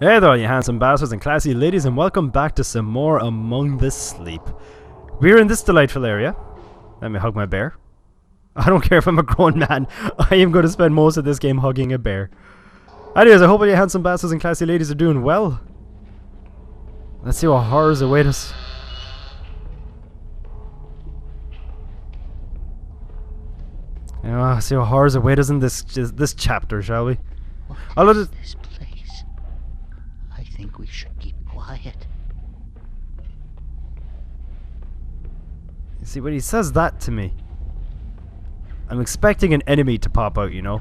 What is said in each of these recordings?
Hey there, you handsome bastards and classy ladies, and welcome back to some more Among the Sleep. We're in this delightful area. Let me hug my bear. I don't care if I'm a grown man, I am going to spend most of this game hugging a bear. Anyways, I hope all you handsome bastards and classy ladies are doing well. Let's see what horrors await us. See what horrors await us in this chapter, shall we? What is this place? I think we should keep quiet. You see, when he says that to me, I'm expecting an enemy to pop out, you know?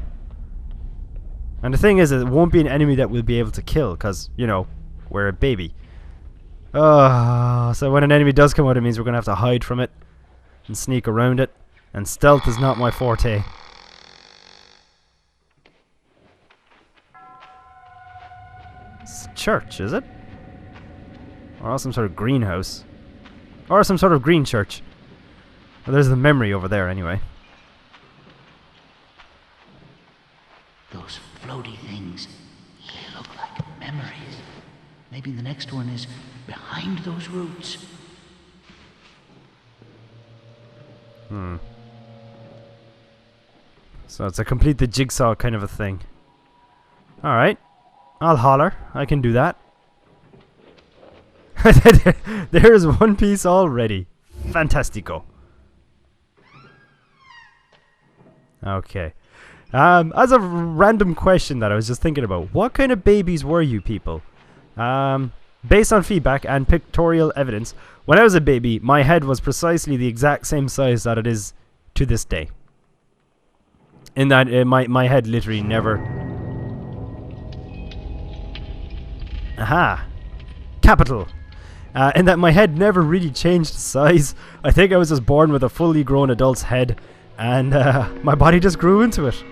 And the thing is, it won't be an enemy that we'll be able to kill, because, you know, we're a baby. So when an enemy does come out, it means we're going to have to hide from it and sneak around it. And stealth is not my forte. It's a church, is it? Or some sort of greenhouse. Or some sort of green church. Well, there's the memory over there anyway. Those floaty things, they look like memories. Maybe the next one is behind those roots. So it's a complete the jigsaw kind of a thing. Alright. I'll holler. I can do that. There's one piece already. Fantastico. Okay. As a random question that I was just thinking about, what kind of babies were you people? Based on feedback and pictorial evidence, when I was a baby, my head was precisely the exact same size that it is to this day. In that, my head literally never... Aha! Capital! In that my head never really changed size. I think I was just born with a fully grown adult's head, and my body just grew into it.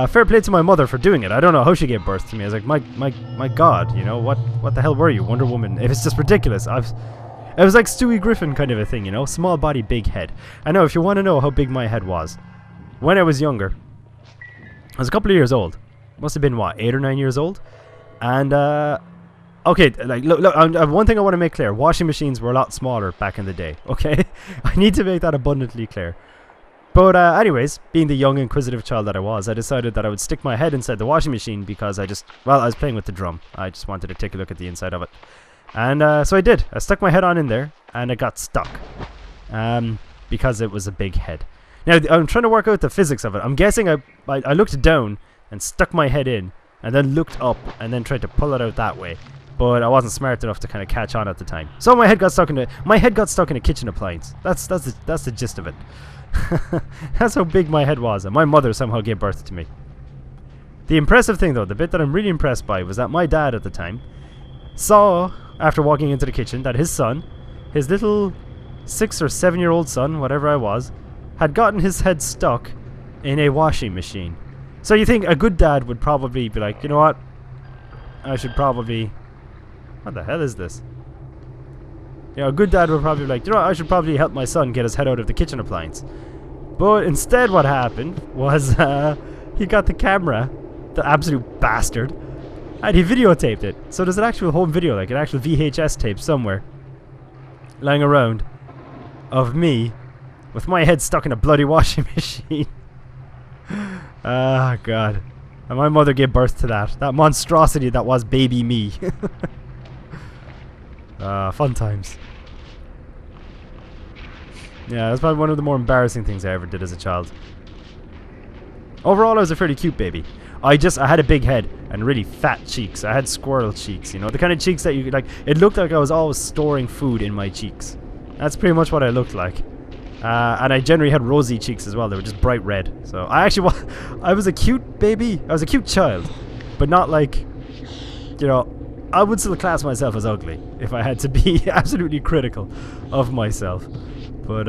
Fair play to my mother for doing it. I don't know how she gave birth to me. I was like, my God, you know, what the hell were you, Wonder Woman? It was just ridiculous. It was like Stewie Griffin kind of a thing, you know, small body, big head. I know, if you want to know how big my head was, when I was younger, I was a couple of years old. Must have been, what, 8 or 9 years old? And, okay, like, look, one thing I want to make clear. Washing machines were a lot smaller back in the day, okay? I need to make that abundantly clear. But, anyways, being the young, inquisitive child that I was, I decided that I would stick my head inside the washing machine because I was playing with the drum. I just wanted to take a look at the inside of it. And, so I did. I stuck my head on in there, and it got stuck. Because it was a big head. Now, I'm trying to work out the physics of it. I'm guessing I looked down and stuck my head in, and then looked up and then tried to pull it out that way. But I wasn't smart enough to kind of catch on at the time. So my head got stuck in a kitchen appliance. That's the gist of it. That's how big my head was, and my mother somehow gave birth to me. The impressive thing, though, the bit that I'm really impressed by, was that my dad at the time saw, after walking into the kitchen, that his son, his little 6 or 7 year old son, whatever I was, had gotten his head stuck in a washing machine. So you think a good dad would probably be like, you know what? I should probably... What the hell is this? You know, a good dad would probably be like, you know what? I should probably help my son get his head out of the kitchen appliance. But instead what happened was he got the camera, the absolute bastard, and he videotaped it. So there's an actual home video, like an actual VHS tape somewhere lying around of me with my head stuck in a bloody washing machine. Ah, God. And my mother gave birth to that monstrosity that was baby me. Fun times. Yeah, that's probably one of the more embarrassing things I ever did as a child. Overall, I was a fairly cute baby. I had a big head and really fat cheeks. I had squirrel cheeks, you know, the kind of cheeks that you like. It looked like I was always storing food in my cheeks. That's pretty much what I looked like. And I generally had rosy cheeks as well. They were just bright red. So I was a cute baby. I was a cute child, but not like, you know, I would still class myself as ugly if I had to be absolutely critical of myself. But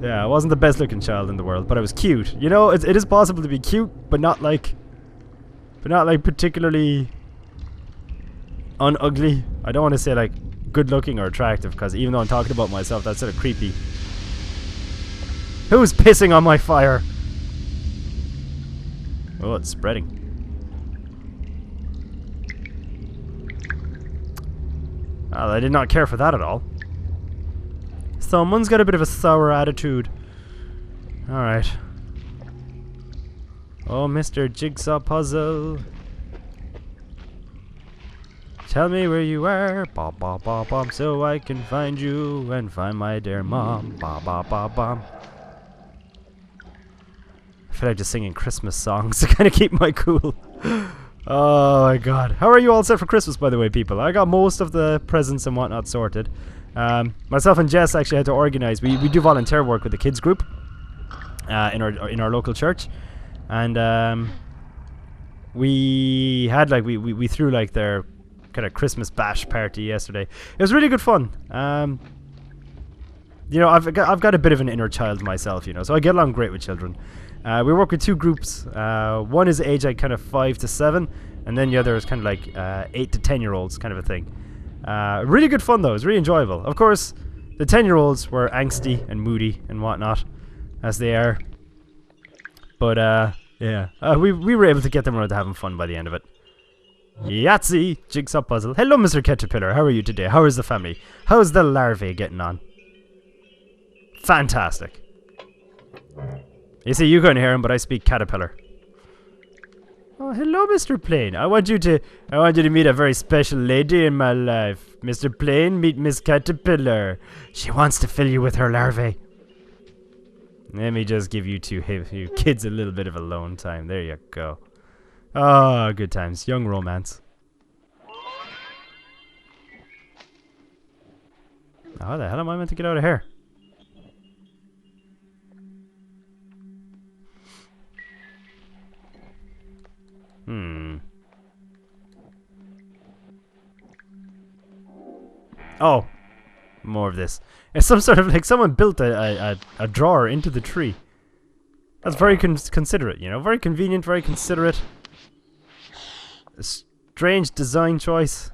yeah, I wasn't the best looking child in the world, but I was cute. You know, it is possible to be cute, but not like particularly unugly. I don't want to say like good looking or attractive, because even though I'm talking about myself, that's sort of creepy. Who's pissing on my fire? Oh, it's spreading. Well, I did not care for that at all. Someone's got a bit of a sour attitude. Alright. Oh, Mr. Jigsaw Puzzle. Tell me where you are, bom bom bom bom, so I can find you and find my dear mom, bom bom bom bom. I feel like just singing Christmas songs to kind of keep my cool. Oh my god. How are you all set for Christmas, by the way, people? I got most of the presents and whatnot sorted. Myself and Jess actually had to organize. We do volunteer work with the kids group in our local church, and we had like we threw like their kind of Christmas bash party yesterday. It was really good fun. You know, I've got a bit of an inner child myself, you know, so I get along great with children. We work with two groups. One is age like kind of 5 to 7, and then the other is kind of like 8 to 10-year-olds kind of a thing. Really good fun though. It was really enjoyable. Of course, the 10-year-olds were angsty and moody and whatnot, as they are. But yeah, we were able to get them around to having fun by the end of it. Yahtzee! Jigsaw puzzle. Hello, Mr. Caterpillar. How are you today? How is the family? How's the larvae getting on? Fantastic. You see, you couldn't hear him, but I speak caterpillar. Oh, hello, Mr. Plane. I want you to meet a very special lady in my life. Mr. Plane, meet Miss Caterpillar. She wants to fill you with her larvae. Let me just give you you kids a little bit of alone time. There you go. Oh, good times. Young romance. How the hell am I meant to get out of here? Oh, more of this. It's some sort of like someone built a drawer into the tree. That's very considerate, you know, very convenient, very considerate. A strange design choice.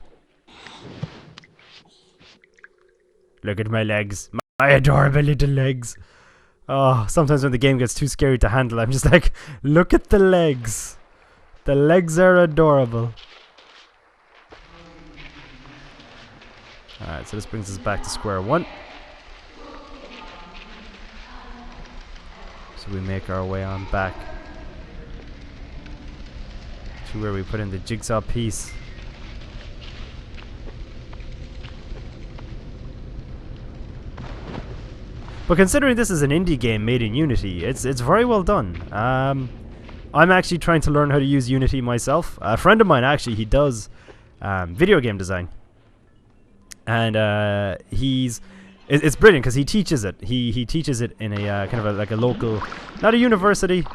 Look at my legs, my adorable little legs. Oh, sometimes when the game gets too scary to handle, I'm just like, look at the legs. The legs are adorable. Alright, so this brings us back to square one. So we make our way on back to where we put in the jigsaw piece. But considering this is an indie game made in Unity, it's very well done. I'm actually trying to learn how to use Unity myself. A friend of mine actually, he does video game design. And it's brilliant because he teaches it. He teaches it in a kind of like a local, not a university.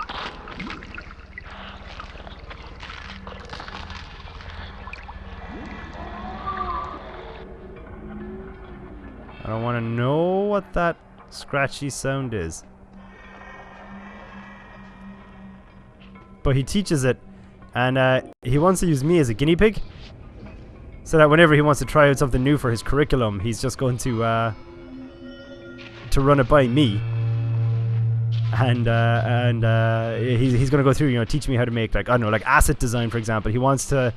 I don't want to know what that scratchy sound is. But he teaches it, and he wants to use me as a guinea pig, so that whenever he wants to try out something new for his curriculum, he's just going to run it by me, and he's going to go through, you know, teach me how to make, like, I don't know, like asset design, for example. He wants to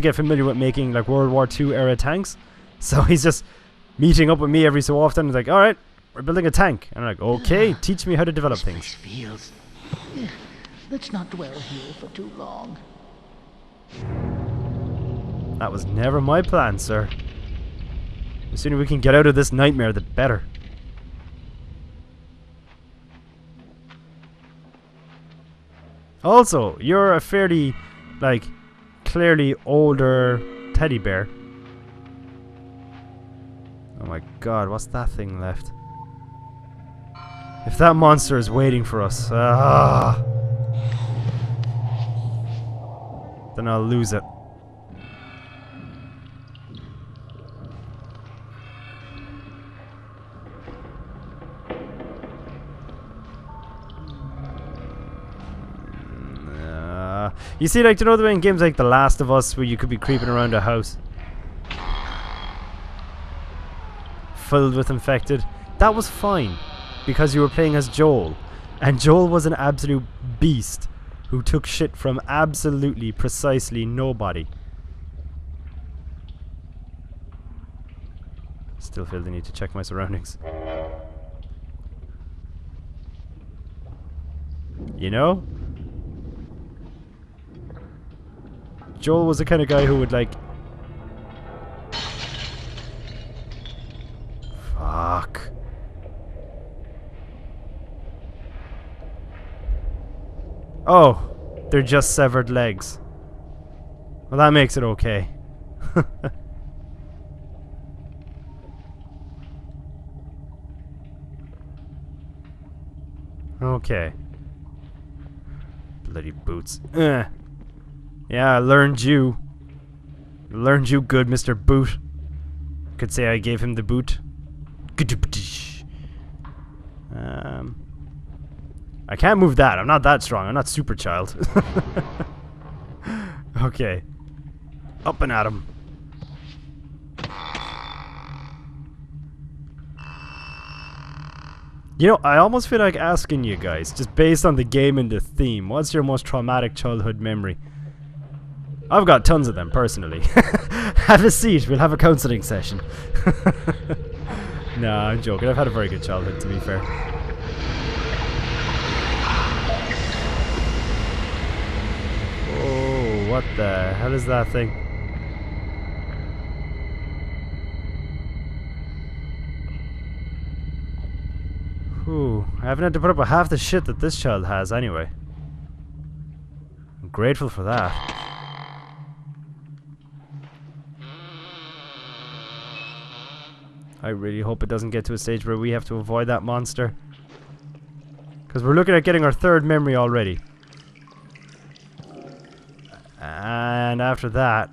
get familiar with making like World War II era tanks, so he's just meeting up with me every so often. He's like, all right, we're building a tank, and I'm like, okay, teach me how to develop things. Feels. Let's not dwell here for too long. That was never my plan, sir. The sooner we can get out of this nightmare, the better. Also, you're a fairly, like, clearly older teddy bear. Oh my god, what's that thing left? If that monster is waiting for us, then I'll lose it. You see, like, you know the way in games like The Last of Us where you could be creeping around a house filled with infected? That was fine because you were playing as Joel, and Joel was an absolute beast who took shit from absolutely precisely nobody. Still feel the need to check my surroundings. You know? Joel was the kind of guy who would like... Fuck. Oh, they're just severed legs. Well, that makes it okay. Okay. Bloody boots. Yeah, I learned you. Learned you good, Mr. Boot. Could say I gave him the boot. I can't move that. I'm not that strong. I'm not super child. Okay. Up and at him. You know, I almost feel like asking you guys, just based on the game and the theme, what's your most traumatic childhood memory? I've got tons of them, personally. Have a seat, we'll have a counselling session. Nah, I'm joking. I've had a very good childhood, to be fair. Oh, what the hell is that thing? Ooh, I haven't had to put up with half the shit that this child has anyway. I'm grateful for that. I really hope it doesn't get to a stage where we have to avoid that monster. Because we're looking at getting our third memory already. And after that...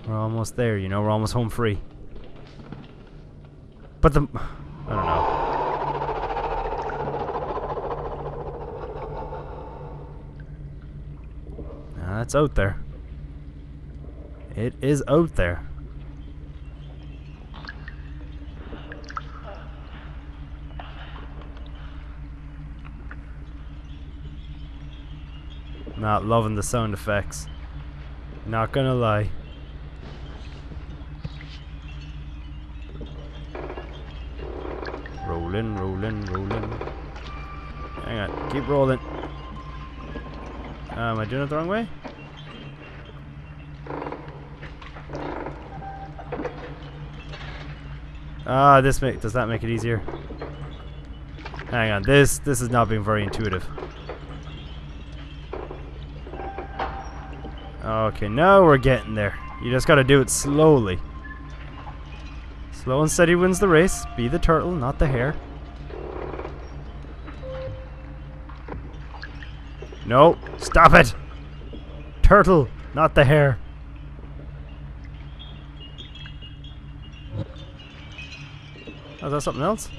we're almost there, you know, we're almost home free. But the... I don't know. Nah, that's out there. It is out there. Not loving the sound effects. Not gonna lie. Rolling, rolling, rolling. Hang on, keep rolling. Am I doing it the wrong way? Ah, does that make it easier? Hang on, this is not being very intuitive. Okay, now we're getting there. You just gotta do it slowly. Slow and steady wins the race. Be the turtle, not the hare. No, stop it! Turtle, not the hare. Oh, is that something else?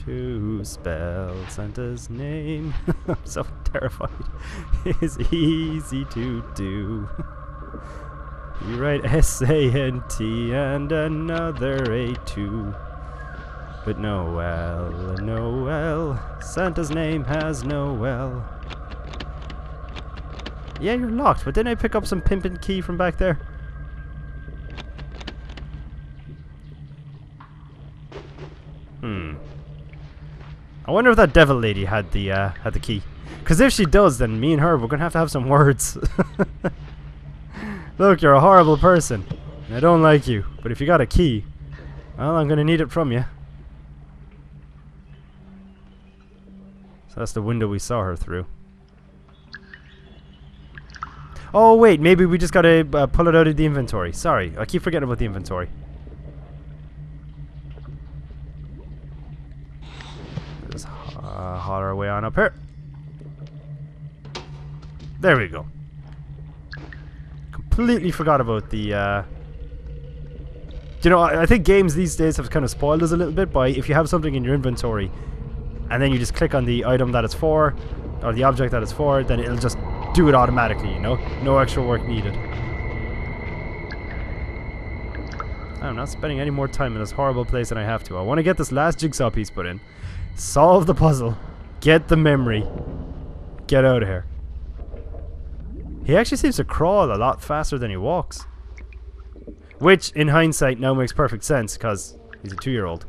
To spell Santa's name, I'm so terrified, is easy to do. You write S-A-N-T and another A-2. But Noel, Noel, Santa's name has Noel. Yeah, you're locked, but didn't I pick up some pimpin' key from back there? I wonder if that devil lady had the key. Because if she does, then me and her, we're gonna have some words. Look, you're a horrible person. And I don't like you. But if you got a key, well, I'm gonna need it from you. So that's the window we saw her through. Oh wait, maybe we just gotta pull it out of the inventory. Sorry, I keep forgetting about the inventory. Just haul our way on up here. There we go. Completely forgot about the... You know, I think games these days have kind of spoiled us a little bit by if you have something in your inventory and then you just click on the item that it's for, or the object that it's for, then it'll just do it automatically, you know? No extra work needed. I'm not spending any more time in this horrible place than I have to. I want to get this last jigsaw piece put in. Solve the puzzle. Get the memory. Get out of here. He actually seems to crawl a lot faster than he walks. Which, in hindsight, now makes perfect sense, because he's a 2-year-old.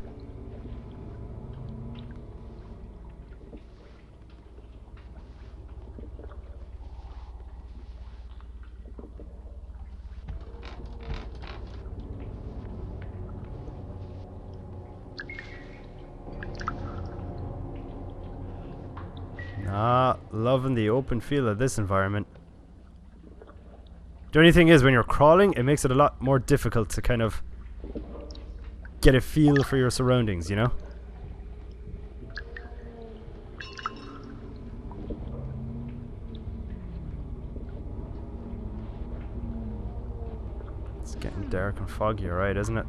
Loving the open feel of this environment. The only thing is, when you're crawling, it makes it a lot more difficult to kind of get a feel for your surroundings, you know? It's getting dark and foggy, alright, isn't it?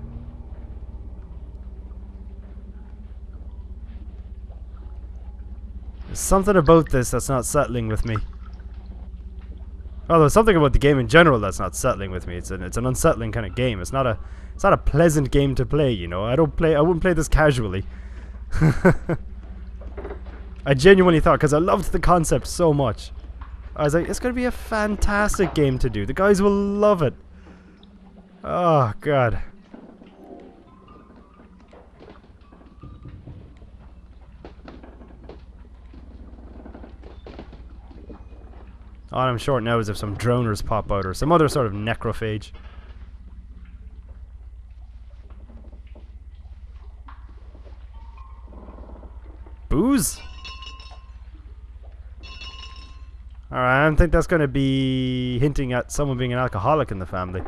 There's something about this that's not settling with me. Although something about the game in general that's not settling with me. It's an unsettling kind of game. It's not a pleasant game to play, you know. I wouldn't play this casually. I genuinely thought, because I loved the concept so much, I was like, it's going to be a fantastic game to do. The guys will love it. Oh god. All I'm short now is if some droners pop out or some other sort of necrophage. Booze? Alright, I don't think that's going to be hinting at someone being an alcoholic in the family.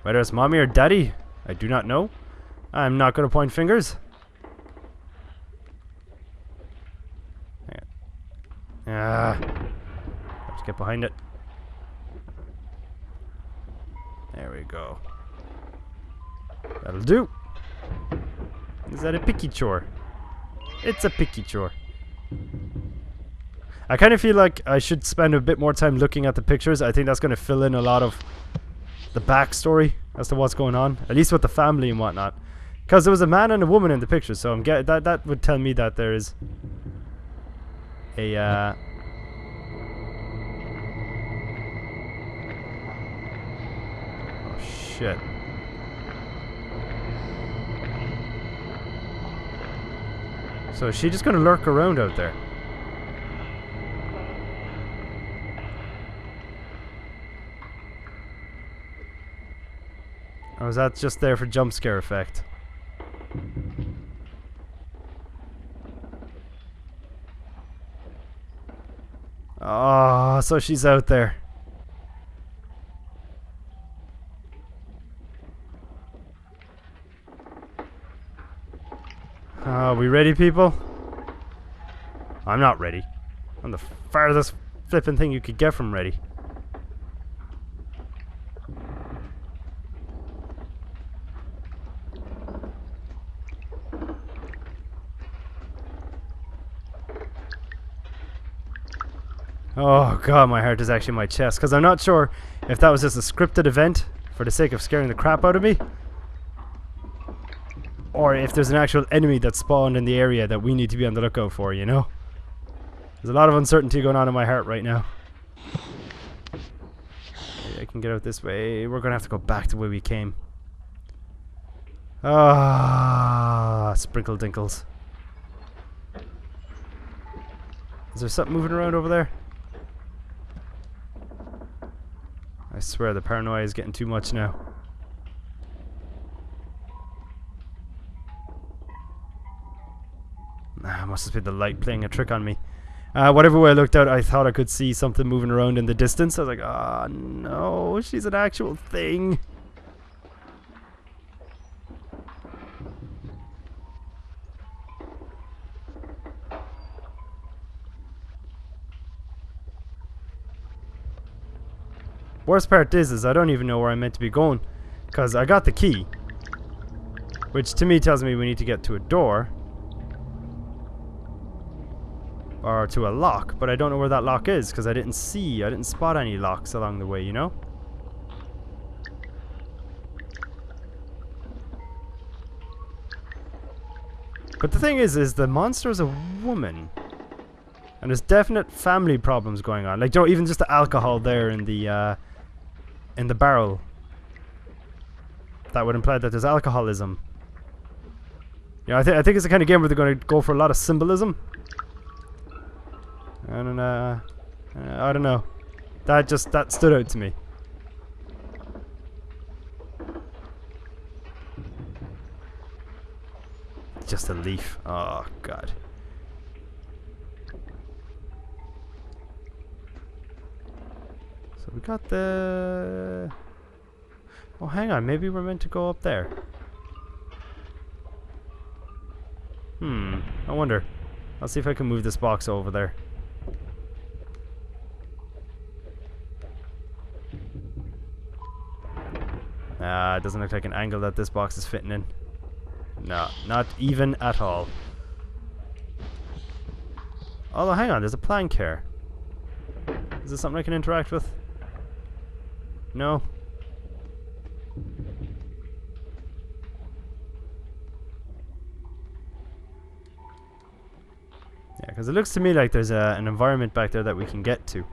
Whether it's mommy or daddy, I do not know. I'm not going to point fingers. Let's get behind it. There we go. That'll do. Is that a picky chore? It's a picky chore. I kind of feel like I should spend a bit more time looking at the pictures. I think that's going to fill in a lot of the backstory as to what's going on, at least with the family and whatnot. Because there was a man and a woman in the pictures, so that would tell me that there is a oh shit. So is she just gonna lurk around out there? Or is that just there for jump scare effect? Oh, so she's out there. Are we ready, people? I'm not ready. I'm the farthest flipping thing you could get from ready. Oh god, my heart is actually in my chest, because I'm not sure if that was just a scripted event for the sake of scaring the crap out of me, or if there's an actual enemy that spawned in the area that we need to be on the lookout for, you know? There's a lot of uncertainty going on in my heart right now. Maybe I can get out this way. We're gonna have to go back to where we came. Ah, sprinkle dinkles. Is there something moving around over there? I swear the paranoia is getting too much now. Must have been the light playing a trick on me. Whatever way I looked out, I thought I could see something moving around in the distance. I was like, oh no, she's an actual thing. Worst part is I don't even know where I'm meant to be going, because I got the key, which to me tells me we need to get to a door or to a lock, but I don't know where that lock is because I didn't spot any locks along the way, you know? But the thing is the monster is a woman. And there's definite family problems going on. Like, you know, even just the alcohol there in the barrel. That would imply that there's alcoholism. Yeah, I think it's the kind of game where they're going to go for a lot of symbolism. And I don't know. That stood out to me. Just a leaf. Oh god. So we got the... Oh, hang on. Maybe we're meant to go up there. I wonder. I'll see if I can move this box over there. It doesn't look like an angle that this box is fitting in. No, not even at all. Although, hang on. There's a plank here. Is this something I can interact with? No. Yeah, because it looks to me like there's an environment back there that we can get to.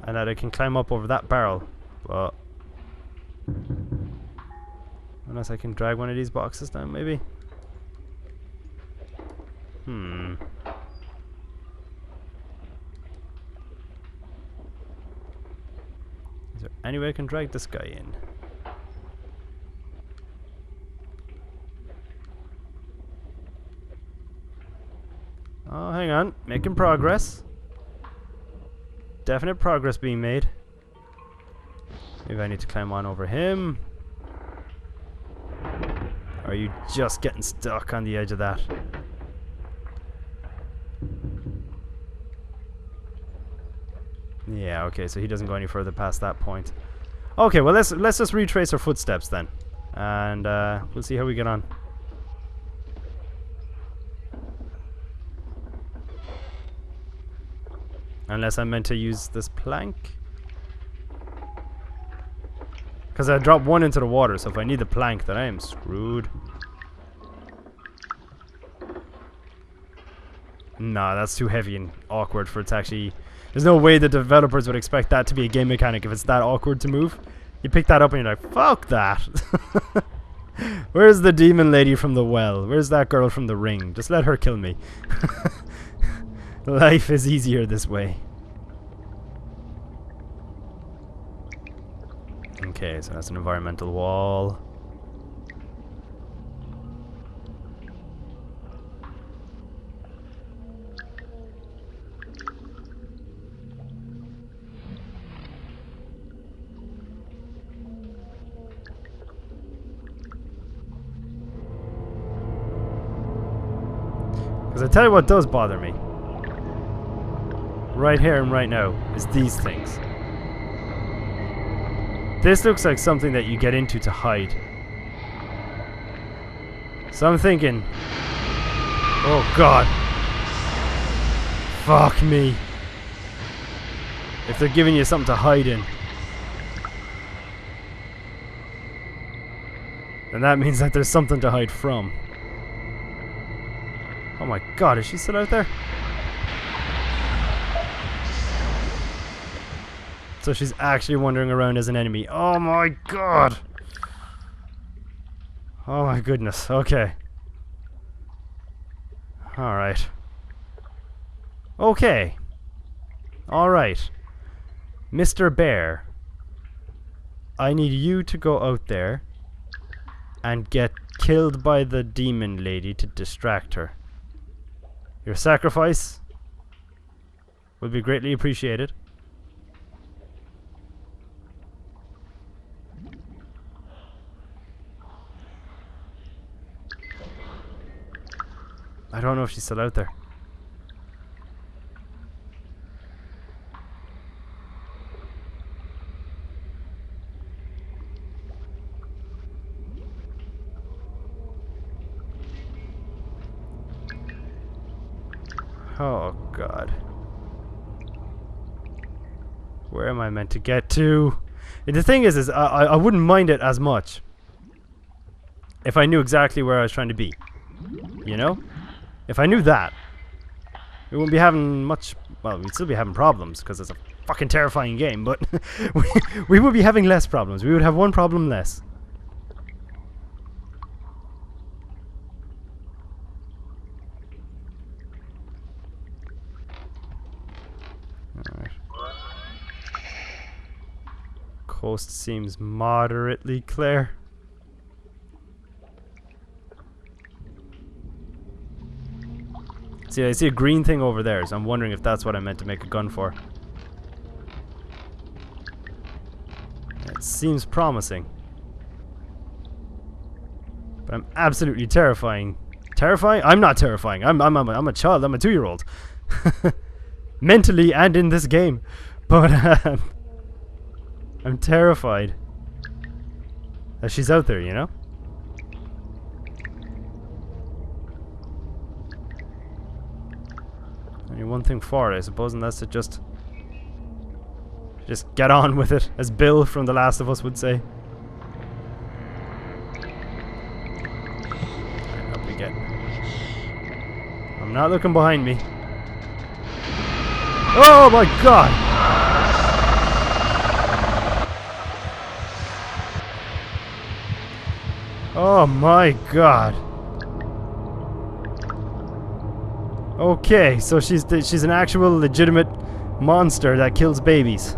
And that I can climb up over that barrel. But... unless I can drag one of these boxes down, maybe? Is there any way I can drag this guy in? Oh, hang on. Making progress. Definite progress being made. Maybe I need to climb on over him. Or are you just getting stuck on the edge of that? Yeah, okay, so he doesn't go any further past that point. Okay, well let's just retrace our footsteps then. And we'll see how we get on. Unless I'm meant to use this plank. Because I dropped one into the water, so if I need the plank, then I am screwed. Nah, that's too heavy and awkward for it to actually... There's no way the developers would expect that to be a game mechanic if it's that awkward to move. You pick that up and you're like, fuck that! Where's the demon lady from the well? Where's that girl from the ring? Just let her kill me. Life is easier this way. Okay, so that's an environmental wall. Because I tell you what does bother me. Right here and right now is these things. This looks like something that you get into to hide. So I'm thinking, oh god, fuck me. If they're giving you something to hide in, then that means that there's something to hide from. Oh my god, is she still out there? So she's actually wandering around as an enemy. Oh my god! Oh my goodness, okay. Alright. Okay. Alright. Mr. Bear. I need you to go out there and get killed by the demon lady to distract her. Your sacrifice would be greatly appreciated. I don't know if she's still out there. Oh god. Where am I meant to get to? The thing is I wouldn't mind it as much if I knew exactly where I was trying to be. You know? If I knew that, we wouldn't be having much... Well, we'd still be having problems, because it's a fucking terrifying game, but we would be having less problems. We would have one problem less. Alright. Coast seems moderately clear. See, I see a green thing over there, so I'm wondering if that's what I meant to make a gun for. It seems promising. But I'm absolutely terrifying. Terrifying? I'm not terrifying. I'm a child. I'm a 2-year-old. Mentally and in this game. But I'm terrified that she's out there, you know? Only one thing for it, I suppose, and that's to just get on with it, as Bill from The Last of Us would say. Right, up we get. I'm not looking behind me. Oh my god! Oh my god. Okay, so she's an actual legitimate monster that kills babies.